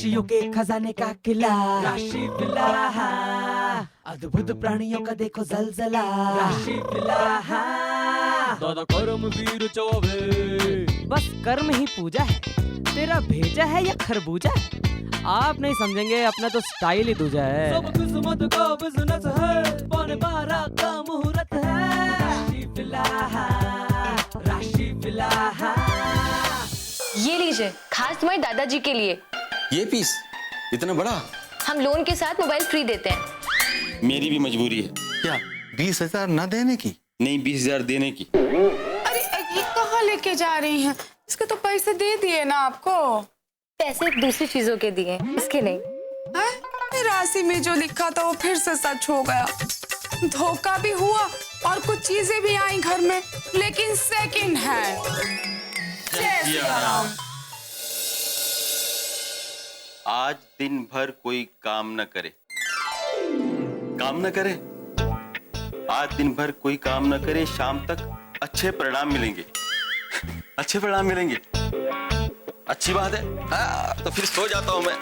राशियों के खजाने का किला, राशि विला। अद्भुत प्राणियों का देखो जलजला, राशि विला। दादा कर्म वीर चौबे, बस कर्म ही पूजा है, तेरा भेजा है या खरबूजा है? आप नहीं समझेंगे, अपना तो स्टाइल ही दूजा है। सब किस्मत का बिजनेस है, पौने 12 का मुहूर्त है, राशि विला, राशि विला। ये लीजिए, खास तुम्हारे दादाजी के लिए। ये पीस इतना बड़ा? हम लोन के साथ मोबाइल फ्री देते हैं। मेरी भी मजबूरी है। क्या 20,000 न देने की? नहीं, 20,000 देने की। अरे ये कहाँ लेके जा रही हैं? इसके तो पैसे दे दिए ना आपको। पैसे दूसरी चीजों के दिए, इसके नहीं। राशि में जो लिखा था वो फिर से सच हो गया। धोखा भी हुआ और कुछ चीजें भी आई घर में, लेकिन सेकंड हैंड। जय श्री राम। आज दिन भर कोई काम न करे, काम न करे। आज दिन भर कोई काम न करे, शाम तक अच्छे परिणाम मिलेंगे, अच्छे परिणाम मिलेंगे। अच्छी बात है। तो फिर सो जाता हूं मैं।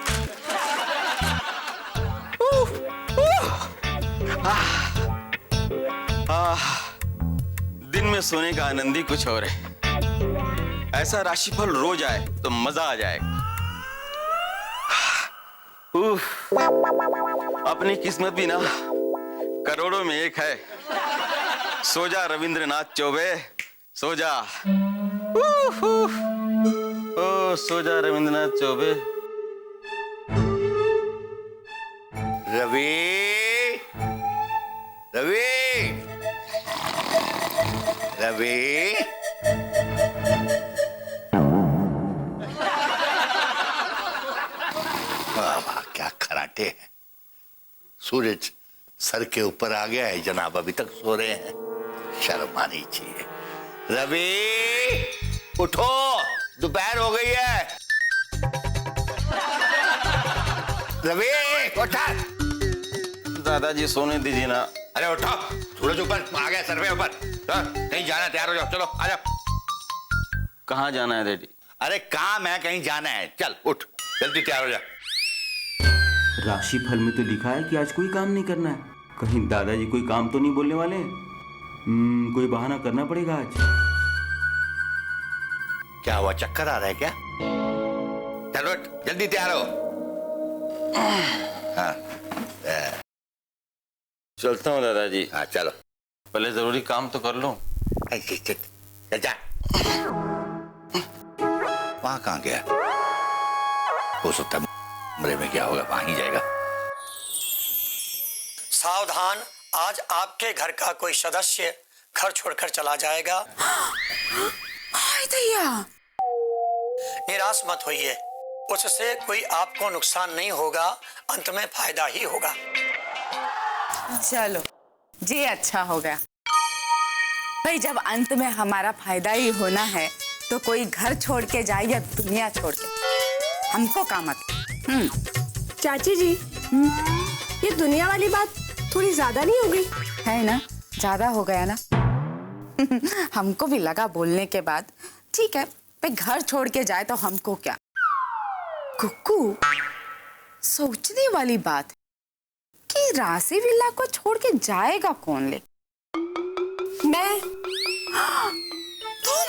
दिन में सोने का आनंद ही कुछ और है। ऐसा राशिफल रोज आए तो मजा आ जाएगा। अपनी किस्मत भी ना करोड़ों में एक है। सो जा रविंद्रनाथ चौबे, सो जा। ओ सो जा रविंद्रनाथ चौबे। रवि, रवि, रवि। वाह, क्या खराटे हैं। सूरज सर के ऊपर आ गया है, जनाब अभी तक सो रहे हैं। शर्म आनी चाहिए। रवि उठो, दोपहर हो गई है। रवि उठा। दादाजी सोने दीजिए ना। अरे उठो, सूरज ऊपर आ गया, सर पे ऊपर। कहीं जाना है, तैयार हो जाओ, चलो आ जाओ। कहाँ जाना है डैडी? अरे काम है, कहीं जाना है, चल उठ, जल्दी तैयार हो जा। राशिफल में तो लिखा है कि आज कोई काम नहीं करना है। कहीं दादाजी कोई काम तो नहीं बोलने वाले? कोई बहाना करना पड़ेगा आज। क्या हुआ, चक्कर आ रहा है क्या? चलो जल्दी तैयार हो। हाँ, चलता हूँ दादाजी। हाँ चलो, पहले जरूरी काम तो कर लो। चल जा। वहां कहाँ गया? हो सकता है कमरे में क्या होगा, वहां ही जाएगा। सावधान, आज आपके घर का कोई सदस्य घर छोड़कर चला जाएगा। हाय दैया। निराश मत होइए, उससे कोई आपको नुकसान नहीं होगा, अंत में फायदा ही होगा। चलो जी, अच्छा हो गया भाई। जब अंत में हमारा फायदा ही होना है तो कोई घर छोड़ के जाए या दुनिया छोड़ के, हमको का मतलब। चाची जी, ये दुनिया वाली बात थोड़ी ज्यादा नहीं हो गई है ना? ज्यादा हो गया ना। हमको भी लगा बोलने के बाद, ठीक है भाई, घर छोड़ के जाए तो हमको क्या। कुक्कू, सोचने वाली बात कि राशि विला को छोड़ के जाएगा कौन? ले मैं। तुम?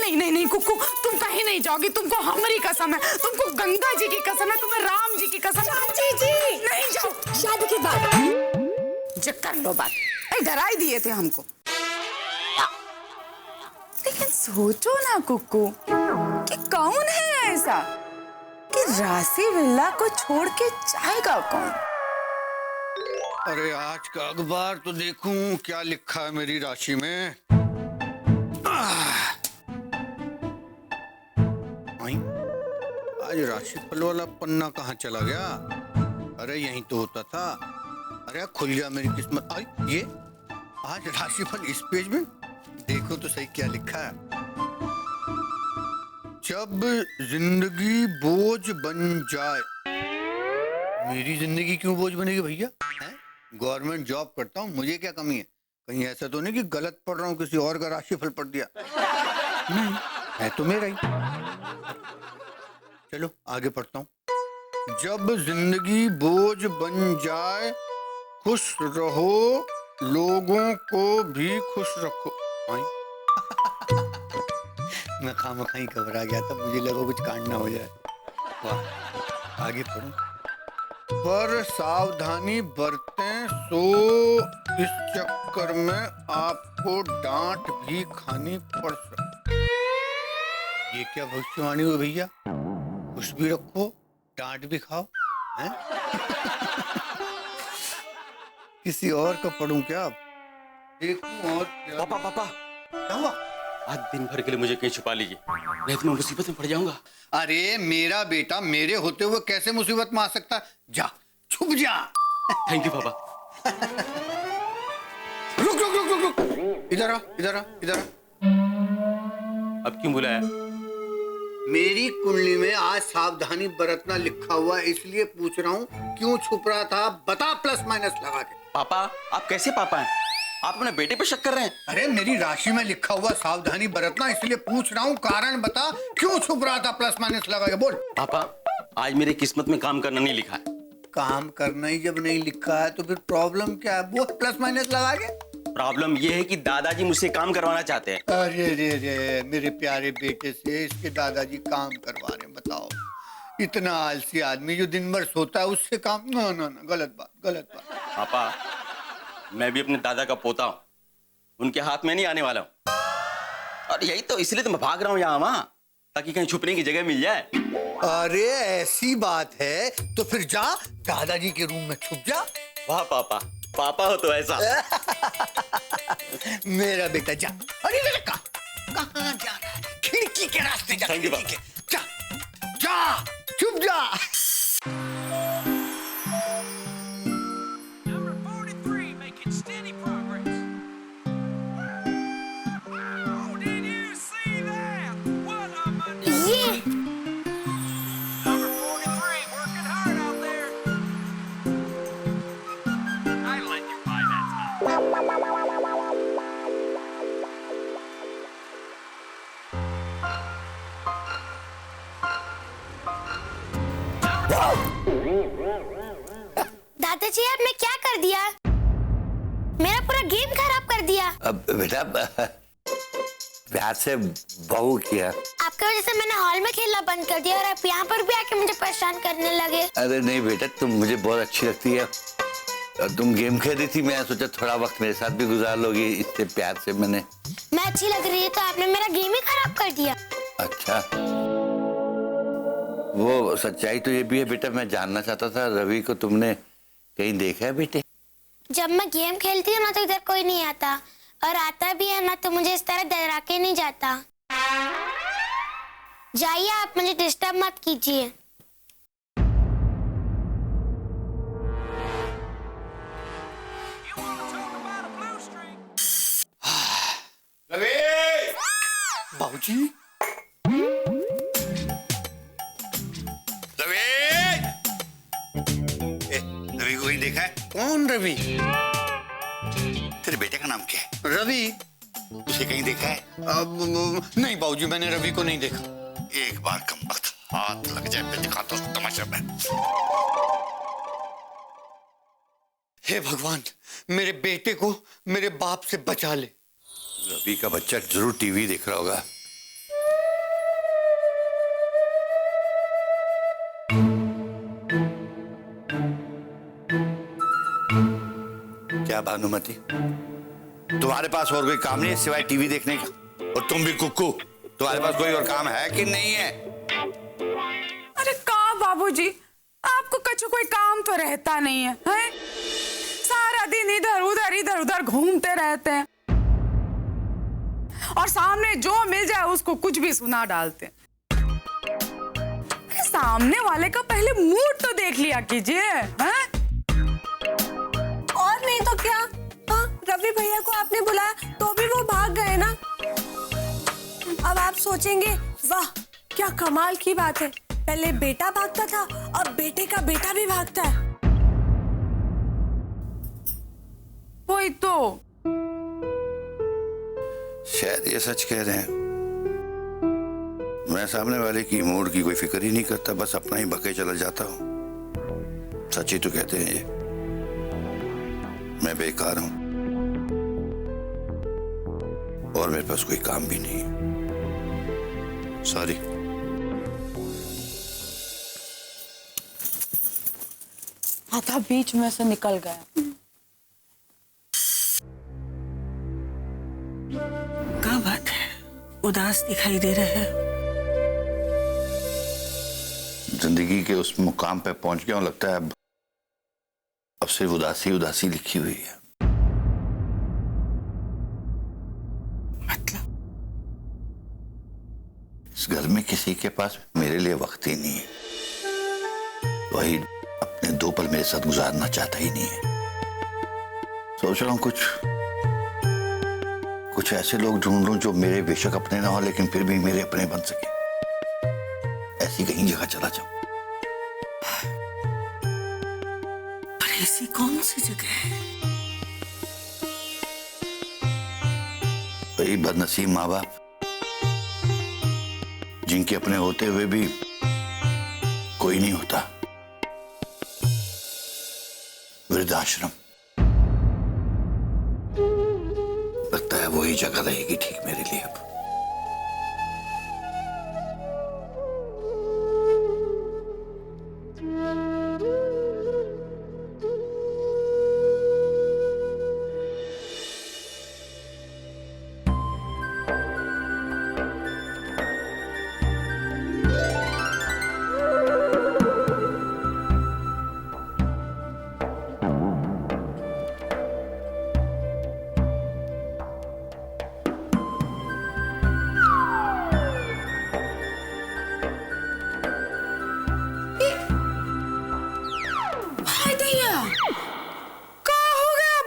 नहीं नहीं नहीं कुक्कू, तुम कहीं नहीं जाओगी। तुमको हमारी कसम है, तुमको गंगा जी की कसम है, तुम्हें राम जी की कसम है। चाची जी, नहीं जाओ। शादी के बाद जो कर लो बात, डरा ही दिए थे हमको। लेकिन सोचो ना कुक्कू कि कौन है ऐसा कि राशि विला को छोड़ के जाएगा कौन? अरे आज का अखबार तो देखूं क्या लिखा है मेरी राशि में। आज राशिफल वाला पन्ना कहाँ चला गया? अरे यहीं तो होता था। अरे खुल गया मेरी किस्मत। आई ये आज राशिफल इस पेज में देखो तो सही क्या लिखा है। जब जिंदगी बोझ बन जाए। मेरी जिंदगी क्यों बोझ बनेगी भैया? गवर्नमेंट जॉब करता हूँ, मुझे क्या कमी है? कहीं ऐसा तो नहीं कि गलत पढ़ रहा हूँ, किसी और का राशिफल पढ़ दिया? नहीं, है तो मेरा ही। चलो आगे पढ़ता हूँ। जब जिंदगी बोझ बन जाए खुश रहो, लोगों को भी खुश रखो। मैं खामखाई घबरा गया था, मुझे लगा कुछ कांड ना हो जाए। वाह, आगे पढ़ो। पर सावधानी बरतें, सो इस चक्कर में आपको डांट भी खानी पड़ सकती। ये क्या भविष्यवाणी हुई भैया? खुश भी रखो, डांट भी खाओ, हैं? किसी और का पढ़ूं क्या? देखूं और क्या? पापा क्या हुआ? आज दिन भर के लिए मुझे कहीं छुपा लीजिए, नहीं तो मैं मुसीबत में पड़ जाऊंगा। अरे मेरा बेटा मेरे होते हुए कैसे मुसीबत में आ सकता है? जा, छुप जा। थैंक यू पापा। रुक रुक रुक रुक रुक, इधर आ, इधर आ, इधर आ। अब क्यों बुलाया? मेरी कुंडली में आज सावधानी बरतना लिखा हुआ है, इसलिए पूछ रहा हूँ क्यों छुप रहा था? बता, प्लस माइनस लगा के। पापा आप कैसे पापा हैं? आप अपने बेटे पे शक कर रहे हैं? अरे मेरी राशि में लिखा हुआ सावधानी बरतना, इसलिए पूछ रहा हूँ, कारण बता, क्यों छुप रहा था प्लस माइनस लगा के? बोल। पापा आज मेरी किस्मत में काम करना नहीं लिखा है। काम करना ही जब नहीं लिखा है तो फिर प्रॉब्लम क्या है? वो प्लस माइनस लगा के। प्रॉब्लम ये है कि दादाजी मुझसे काम करवाना चाहते हैं। अरे रे रे, मेरे प्यारे बेटे से इसके दादाजी काम करवा रहे हैं, बताओ। इतना आलसी आदमी जो दिन भर सोता है उससे काम? ना ना ना, गलत बात, गलत बात। पापा मैं भी अपने दादा का पोता हूँ, उनके हाथ में नहीं आने वाला हूँ। और यही तो इसलिए तो मैं भाग रहा हूँ यहाँ वहाँ, ताकि कहीं छुपने की जगह मिल जाए। अरे ऐसी बात है तो फिर जा, दादाजी के रूम में छुप जा। वाह पापा, पापा हो तो ऐसा। मेरा बेटा जा। अरे मेरा कहाँ जा रहा है? खिड़की के रास्ते जा। Thank you, खिड़की के। जा जा, छुप जा। दादाजी आपने क्या कर दिया? मेरा पूरा गेम खराब कर दिया। अब बेटा प्यार से बहू किया। आपकी वजह से मैंने हॉल में खेलना बंद कर दिया और आप यहाँ पर भी आके मुझे परेशान करने लगे। अरे नहीं बेटा, तुम मुझे बहुत अच्छी लगती है और तुम गेम खेल रही थी, मैं सोचा थोड़ा वक्त मेरे साथ भी गुजार लोगी, इससे प्यार से मैं अच्छी लग रही है तो आपने मेरा गेम ही खराब कर दिया। अच्छा, वो सच्चाई तो ये भी है बेटा, मैं जानना चाहता था रवि को तुमने कहीं देखा है बेटे? जब मैं गेम खेलती हूँ ना तो इधर कोई नहीं आता, और आता भी है ना तो मुझे इस तरह डरा के नहीं जाता। जाइए, आप मुझे डिस्टर्ब मत कीजिए। रवि! बाबूजी! रवि! रवि को कहीं देखा है? कौन रवि? तेरे बेटे का नाम क्या है? रवि। उसे कहीं देखा है? नहीं बाबूजी, मैंने रवि को नहीं देखा। एक बार कम वक्त हाथ लग जाए मैं दिखाता हूँ तमाशा में। हे भगवान, मेरे बेटे को मेरे बाप से बचा ले। रवि का बच्चा जरूर टीवी देख रहा होगा। क्या भानुमति, तुम्हारे पास और कोई काम नहीं है सिवाय टीवी देखने का? और तुम भी कुक्कू, तुम्हारे पास कोई और काम है कि नहीं है? अरे का बाबूजी, आपको कछु कोई काम तो रहता नहीं है, हैं? सारा दिन इधर उधर घूमते रहते हैं और सामने जो मिल जाए उसको कुछ भी सुना डालते हैं। सामने वाले का पहले मूड तो देख लिया कीजिए, हैं? और नहीं तो क्या? हाँ, रवि भैया को आपने बुलाया तो भी वो भाग गए ना। अब आप सोचेंगे, वाह क्या कमाल की बात है, पहले बेटा भागता था अब बेटे का बेटा भी भागता है। वही तो। शायद ये सच कह रहे हैं। मैं सामने वाले की मूड की कोई फिक्र ही नहीं करता, बस अपना ही बके चला जाता हूँ। सच ही तो कहते हैं ये, मैं बेकार हूं और मेरे पास कोई काम भी नहीं है। सॉरी। आधा बीच में से निकल गया। क्या बात है, उदास दिखाई दे रहे हैं? जिंदगी के उस मुकाम पे पहुंच गया हूं, लगता है अब सिर्फ उदासी उदासी लिखी हुई है। मतलब? इस घर में किसी के पास मेरे लिए वक्त ही नहीं है। वही अपने 2 पल मेरे साथ गुजारना चाहता ही नहीं है। सोच रहा हूं कुछ ऐसे लोग ढूंढ लूं जो मेरे बेशक अपने ना हो लेकिन फिर भी मेरे अपने बन सके। ऐसी कहीं जगह चला जाऊं। पर ऐसी कौन सी जगह है? वही बदनसीब माँ बाप जिनके अपने होते हुए भी कोई नहीं होता। वृद्धाश्रम, लगता है वही जगह रहेगी ठीक मेरे लिए अब।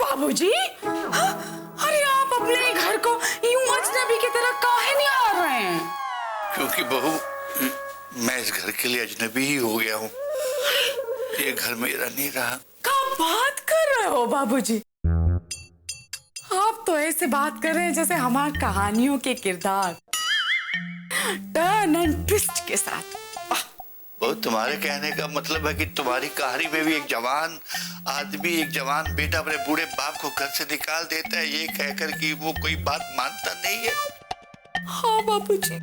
बाबूजी, अरे आप अपने घर को यूं अजनबी की तरह काहे नहीं आ रहे हैं? क्योंकि बहू, मैं इस घर के लिए अजनबी ही हो गया हूँ। ये घर मेरा नहीं रहा। क्या बात कर रहे हो बाबूजी? आप तो ऐसे बात कर रहे हैं जैसे हमारी कहानियों के किरदार टर्न एंड ट्विस्ट के साथ। बहुत तुम्हारे कहने का मतलब है कि तुम्हारी कहानी में भी एक जवान आदमी, एक जवान बेटा अपने बूढ़े बाप को घर से निकाल देता है ये कहकर कि वो कोई बात मानता नहीं है। हाँ बाबूजी,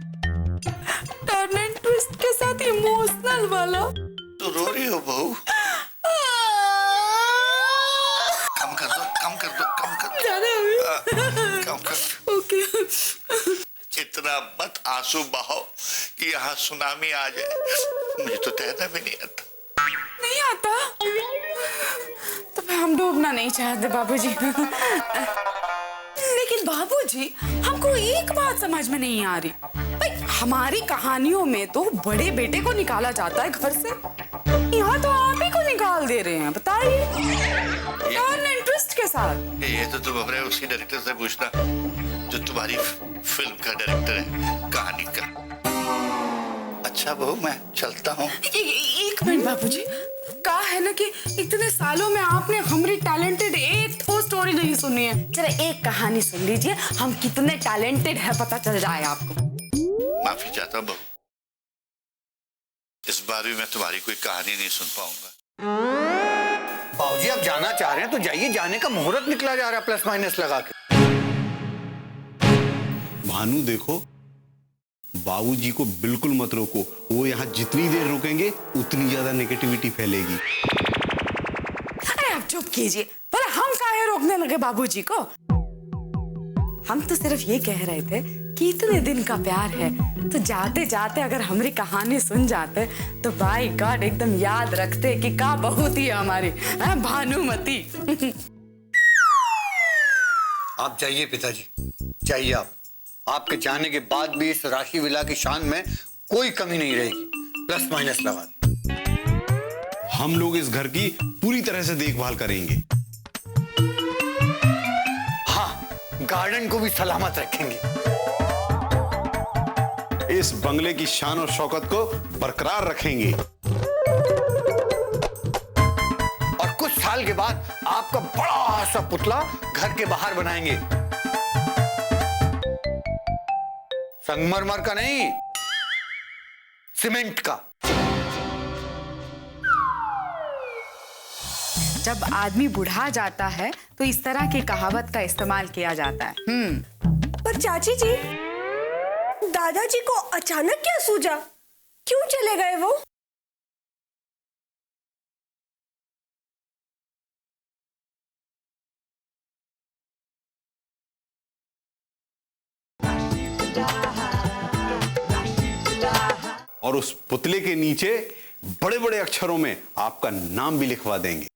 टर्न एंड ट्विस्ट के साथ इमोशनल वाला। तो रो रही हो बहू? कम कर दो, कम कर दो, कम कर दो। कम कर। ओके। इतना मत आंसू बहाओ कि यहाँ सुनामी आ जाए। मुझे तो तैरना भी नहीं आता। नहीं आता? तो फिर हम डूबना नहीं चाहते बाबूजी। लेकिन बाबूजी, हमको एक बात समझ में नहीं आ रही। भाई, हमारी कहानियों में तो बड़े बेटे को निकाला जाता है घर से, यहाँ तो आप ही को निकाल दे रहे हैं। बताइए, टर्न एंड ट्विस्ट के साथ। ये तो तुम अपने उसी डायरेक्टर से पूछना जो तुम्हारी फिल्म का डायरेक्टर है, कहानी का। अच्छा बहू, मैं चलता हूँ। एक मिनट बाबूजी, कहा है ना कि इतने सालों में आपने हमारी टैलेंटेड एक तो स्टोरी नहीं सुनी है। जरा एक कहानी सुन लीजिए, हम कितने टैलेंटेड है पता चल जाए आपको। माफी चाहता हूँ बहू, इस बार भी मैं तुम्हारी कोई कहानी नहीं सुन पाऊंगा। बाबूजी, आप जाना चाह रहे हैं तो जाइए, जाने का मुहूर्त निकला जा रहा है प्लस माइनस लगा के। भानु देखो, बाबूजी को बिल्कुल मत रोको। वो यहाँ जितनी देर रुकेंगे उतनी ज्यादा नेगेटिविटी फैलेगी। अरे आप चुप कीजिए, पर हम काहे रोकने लगे बाबूजी को? हम तो सिर्फ ये कह रहे थे कि इतने दिन का प्यार है तो जाते जाते अगर हमारी कहानी सुन जाते तो बाय गॉड एकदम याद रखते कि का बहू थी हमारी भानुमति। आप जाइए पिताजी, जाइए आप। आपके जाने के बाद भी इस राशि विला की शान में कोई कमी नहीं रहेगी, प्लस माइनस लगा। हम लोग इस घर की पूरी तरह से देखभाल करेंगे। हाँ, गार्डन को भी सलामत रखेंगे। इस बंगले की शान और शौकत को बरकरार रखेंगे। और कुछ साल के बाद आपका बड़ा सा पुतला घर के बाहर बनाएंगे। संगमरमर का नहीं, सीमेंट का। जब आदमी बुढ़ा जाता है तो इस तरह की कहावत का इस्तेमाल किया जाता है। पर चाची जी, दादाजी को अचानक क्या सूझा? क्यों चले गए वो? और उस पुतले के नीचे बड़े बड़े अक्षरों में आपका नाम भी लिखवा देंगे।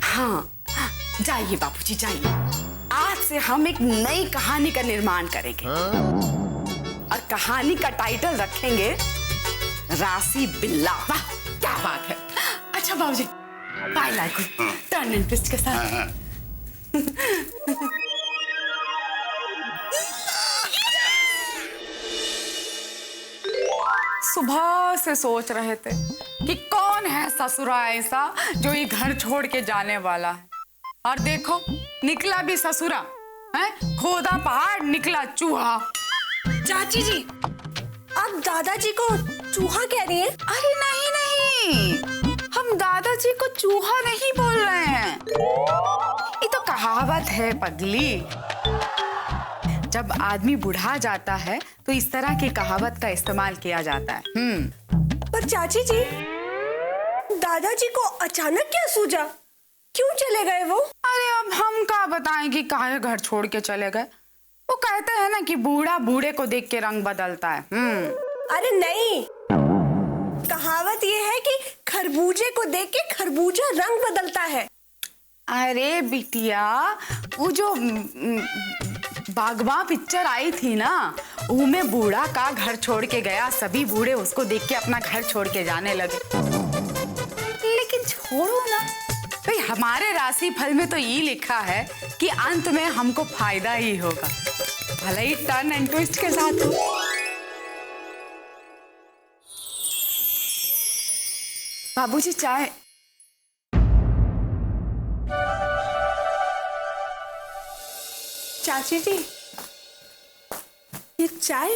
हाँ, जाइए बाबूजी जाइए। आज से हम एक नई कहानी का निर्माण करेंगे और कहानी का टाइटल रखेंगे राशि बिल्ला। वाह, क्या बात है। अच्छा बाबूजी, by like turn and twist के साथ। सुबह से सोच रहे थे कि कौन है ससुरा ऐसा जो ये घर छोड़ के जाने वाला है, और देखो निकला भी ससुरा है। खोदा पहाड़ निकला चूहा। चाची जी, आप दादाजी को चूहा कह रही हैं? अरे नहीं नहीं, हम दादाजी को चूहा नहीं बोल रहे हैं। ये तो कहावत है पगली। जब आदमी बुढ़ा जाता है तो इस तरह की कहावत का इस्तेमाल किया जाता है। पर चाची जी, दादाजी को अचानक क्या सूझा? क्यों चले गए वो? अरे अब हम क्या बताएं कि काहे घर छोड़ के चले गए। वो कहते हैं ना कि बूढ़ा बूढ़े को देख के रंग बदलता है। अरे नहीं, कहावत ये है कि खरबूजे को देख के खरबूजा रंग बदलता है। अरे बिटिया, वो जो बागबां पिक्चर आई थी ना, उसमें बूढ़ा का घर छोड़ के गया, सभी बूढ़े उसको देख के अपना घर छोड़ के जाने लगे। लेकिन छोड़ो ना भाई, हमारे राशि फल में तो ये लिखा है कि अंत में हमको फायदा ही होगा, भले ही टर्न एंड ट्विस्ट के साथ। बाबूजी चाय। चाची जी, ये चाय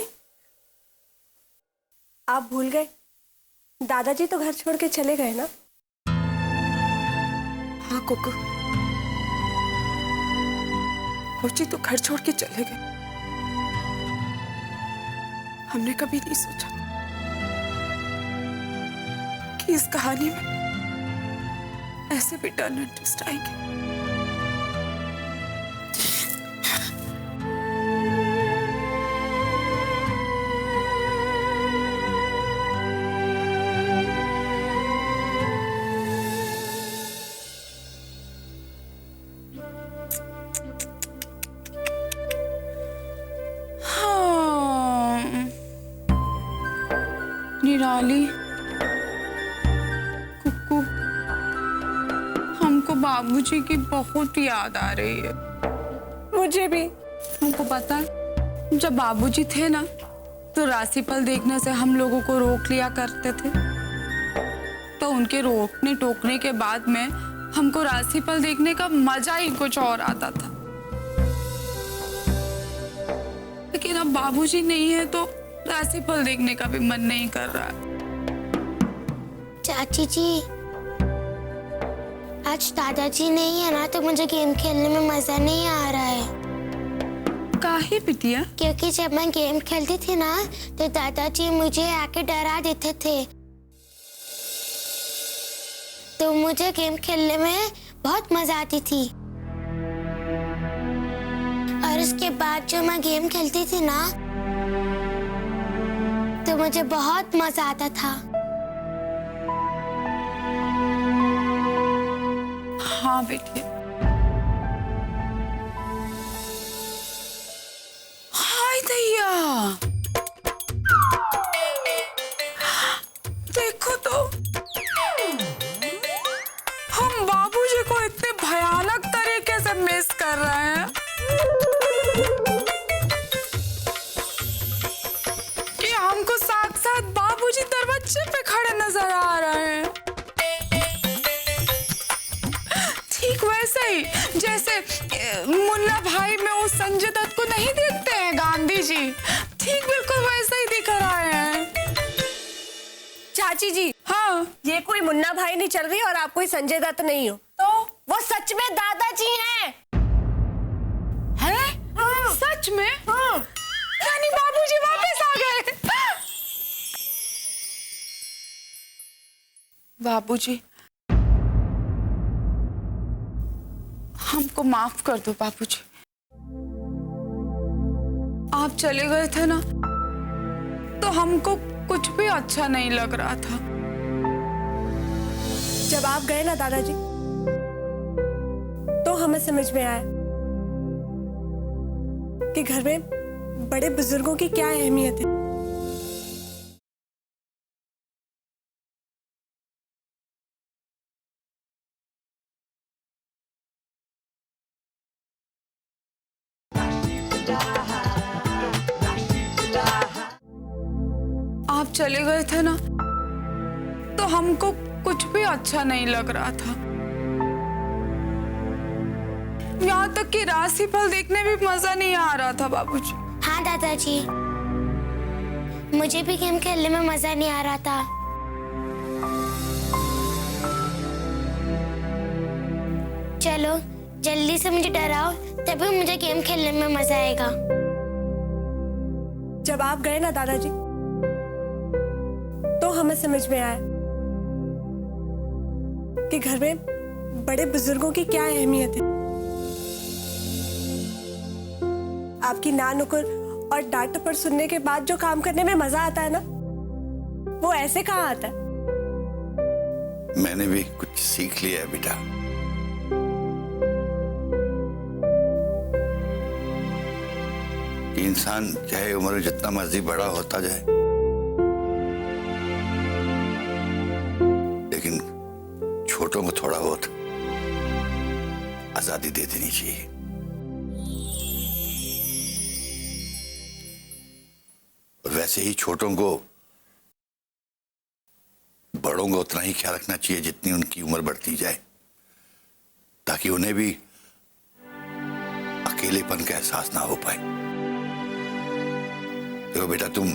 आप भूल गए? दादाजी तो घर छोड़ के चले गए ना? हाँ कुकू, कोची तो घर छोड़ के चले गए। हमने कभी नहीं सोचा कि इस कहानी में ऐसे भी टर्न एंड ट्विस्ट आएंगे। निराली, कुकू, हमको बाबूजी की बहुत याद आ रही है। मुझे भी। हमको पता है, जब बाबूजी थे ना तो राशिफल देखने से हम लोगों को रोक लिया करते थे। तो उनके रोकने टोकने के बाद में हमको राशिफल देखने का मजा ही कुछ और आता था। लेकिन अब बाबूजी नहीं है तो राशिफल देखने का भी मन नहीं कर रहा है। चाची जी, आज दादाजी नहीं है ना तो मुझे गेम खेलने में मजा नहीं आ रहा है। काहे बिटिया? क्योंकि जब मैं गेम खेलती थी ना तो दादाजी मुझे आके डरा देते थे, तो मुझे गेम खेलने में बहुत मजा आती थी। और उसके बाद जो मैं गेम खेलती थी ना तो मुझे बहुत मजा आता था। हाँ बेटी। हाय दैया, देखो तो हम बाबूजी को इतने भयानक तरीके से मिस कर रहे हैं कि हमको साथ साथ बाबूजी दरवाजे पे खड़े नजर आ रहे हैं। ठीक वैसे ही जैसे मुन्ना भाई में उस संजय दत्त को नहीं देखते हैं गांधी जी, ठीक बिल्कुल वैसे ही दिख रहा है। चाची जी, हाँ हाँ। ये कोई मुन्ना भाई नहीं चल रही और आप कोई संजय दत्त नहीं हो। तो वो सच में दादाजी हैं। है? हाँ। सच में? हाँ। यानी बाबूजी वापस आ गए। बाबूजी, हमको माफ कर दो बाबूजी। आप चले गए थे ना, तो हमको कुछ भी अच्छा नहीं लग रहा था। जब आप गए ना दादाजी, तो हमें समझ में आया कि घर में बड़े बुजुर्गों की क्या अहमियत है। आप चले गए थे ना, तो हमको कुछ भी अच्छा नहीं लग रहा था। यहाँ तक कि राशिफल देखने भी मजा नहीं आ रहा था बाबूजी। हाँ दादाजी, मुझे भी गेम खेलने में मजा नहीं आ रहा था। चलो जल्दी से मुझे डराओ, तभी मुझे गेम खेलने में मजा आएगा। जब आप गए ना दादाजी, तो हमें समझ में आया कि घर में बड़े बुजुर्गों की क्या अहमियत है। आपकी ना नुकुर और डांट टपड़ सुनने के बाद जो काम करने में मजा आता है ना, वो ऐसे कहाँ आता है। मैंने भी कुछ सीख लिया है बेटा। कि इंसान चाहे उम्र में जितना मर्जी बड़ा होता जाए, लेकिन छोटों को थोड़ा बहुत आजादी दे देनी चाहिए। और वैसे ही छोटों को बड़ों को उतना ही ख्याल रखना चाहिए जितनी उनकी उम्र बढ़ती जाए, ताकि उन्हें भी अकेलेपन का एहसास ना हो पाए। देखो बेटा, तुम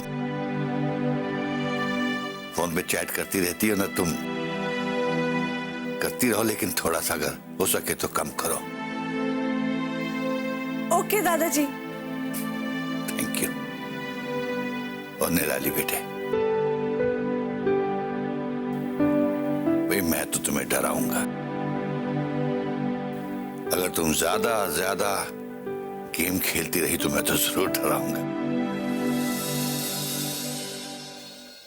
फोन पे चैट करती रहती हो ना, तुम करती रहो, लेकिन थोड़ा सा अगर हो सके तो कम करो। ओके दादाजी। Thank you. और निराली बेटे, भाई मैं तो तुम्हें डराऊंगा। अगर तुम ज्यादा गेम खेलती रही तो मैं तो जरूर डराऊंगा।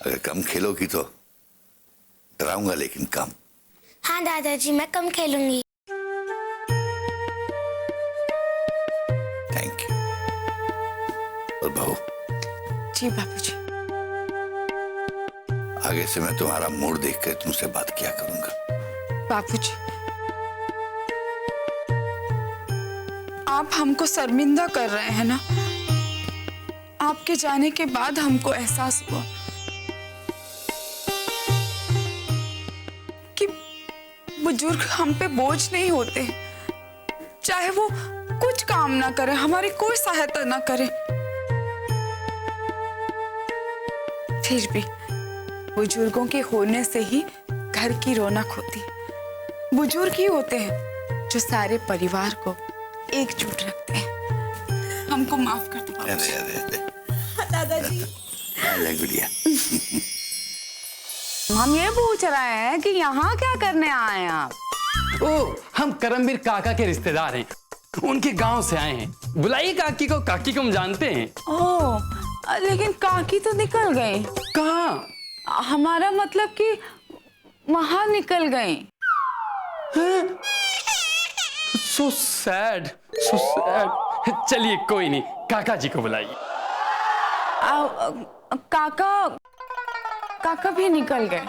अगर कम खेलोगी तो डराऊंगा, लेकिन कम। हाँ दादाजी, मैं कम खेलूंगी। Thank you. और बहू। जी बाबूजी। आगे से मैं तुम्हारा मूड देखकर तुमसे बात किया करूंगा। बाबूजी, आप हमको शर्मिंदा कर रहे हैं ना। आपके जाने के बाद हमको एहसास हुआ कि बुजुर्ग हम पे बोझ नहीं होते। चाहे वो कुछ काम ना करे, हमारी कोई सहायता ना करे, फिर भी बुजुर्गों के होने से ही घर की रौनक होती है। बुजुर्ग ही होते हैं जो सारे परिवार को एकजुट रखते हैं। हमको माफ कर दो दादाजी। गुड़िया, हम ये पूछ रहे हैं कि यहाँ क्या करने आए हैं आप? ओ, हम करमवीर काका के रिश्तेदार हैं, उनके गांव से आए हैं। बुलाइए काकी को, काकी को हम जानते हैं। ओह, लेकिन काकी तो निकल गई। कहाँ? हमारा मतलब कि वहां निकल गई। So sad, so sad। चलिए कोई नहीं, काका जी को बुलाइए। काका भी निकल गए।